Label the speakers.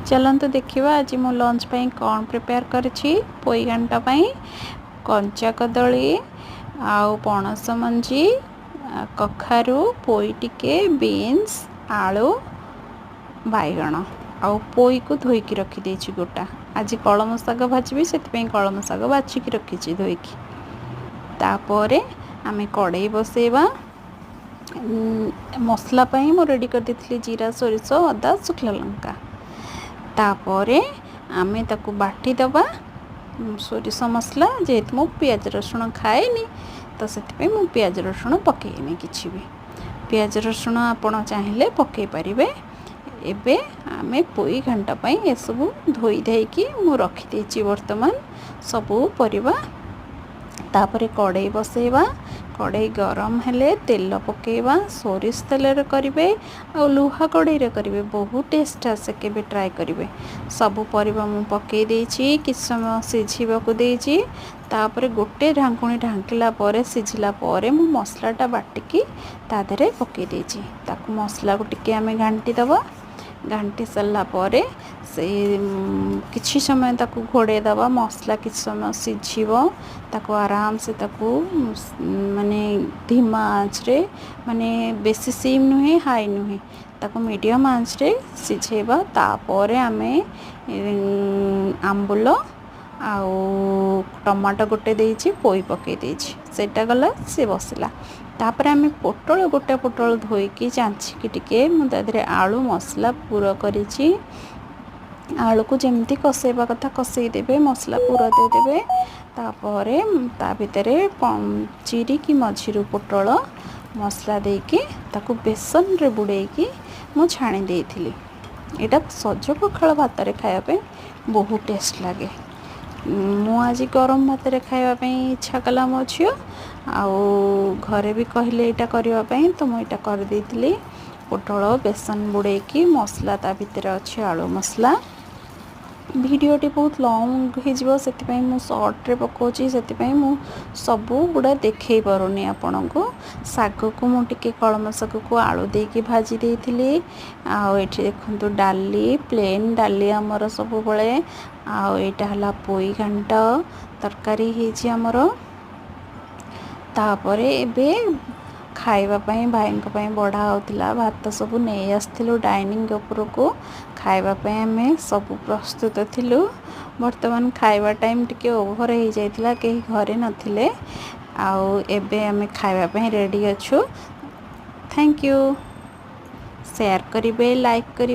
Speaker 1: चलते देखा आज मो लंच पाई कौन प्रिपेयर करी पोई घांटा पाई कंचा कदली आउ पणस मंजी कखारू पोई टिके बीन्स आलू बैगण आउ पोई को धोईकी रखी गोटा आज कलम शाग भाजी से कलम शाग बाछिकी रखी धोईकी तापर आम कड़े बसैबा मसला पाई मु रेडी कर देथिली जीरा सोरिष अदा शुखला लंका तापर आमे ताकू बाटी दबा सोरिष मसला जेहेतु मु पियाज रसुण खाएनी तो से मु पियाज रसुण पकेनी किछि भी पियाज रसुण आपण चाहिए पकई पारे एबे आमे पोई घंटा पाई ए सब धोई धाइकी मु रखी देछि वर्तमान सबू परिबा तापर कड़े बसैबा कड़े गरम हेले तेल पकेबा सोरिष तेल करेंगे आ लुहा कड़े करेंगे बहुत टेस्ट आसे के ट्राए करेंगे सबू परिबा मु पकई देछि किछ समय सिझिबाकू देछि तापर गोटे ढांकुणी ढांकिला परे सिझिला परे मु मसलाटा बाटिकी ता देहरे पकई देछि ताकू मसला को टिके आमे घांटी दबा घांटी सारा पर से किछि समय ताकू घोड़े दबा मसला किछि समय सिझिबो ताकू आराम से ताकू माने धीमा आँच रे माने बेसी सिम नुहे हाई नुहे ताकू मीडियम आँच रे सिझेबा तापर आमे आंबुल आउ टमाटो गोटे देछि पोई पकई देछि सेटा गला से बसला तापर आमे पोटल गोटे पोटल धोईकी चांचिकी टिके मु तादरे आलू मसला पूरा करिछि आलू को जेमती कसेबा कथा कसेई देबे मसला पूरा दे देबे तापर ता भितरे चिरी की मझिरु पोटल मसला देकी ताकू बेसन रे बुड़ेकी मु छाणी देइथिली एटा सज पखाल भात रे खाया पे बहुत टेस्ट लागे मु आज गरम भात रे खाया पे इच्छा कला मो झियो आउ घरे भी कहले एटा करबा पे तो मु एटा कर देइथिली पोटल बेसन बुड़ेकी मसला ता भितर अच्छे आलू मसला भिडटी बहुत लंग हो सर्ट रे पकाउची से मु सबू गुड़ा देखे पारुनी आपण को शाग को मुझे कलम शाग को आलू देकी भाजी देइथिली आउ एठी देखंतु डाली प्लेन डाली आमर सब बळे आउ एटा हला पोई घांट तरकारी हेची आमर तापरे एबे खाइबा पई भाईंक पई बढ़ा होतिला भात सब नहीं आस्थिलु डाइनिंग ऊपर को खाइबा पई हमें सब प्रस्तुत थिलु वर्तमान खाइबा टाइम टिके ओभर हो जाइतिला केही घरे नथिले आउ एबे हमें खाइबा पई रेडी अछु थैंक यू शेयर करिवे लाइक करिवे।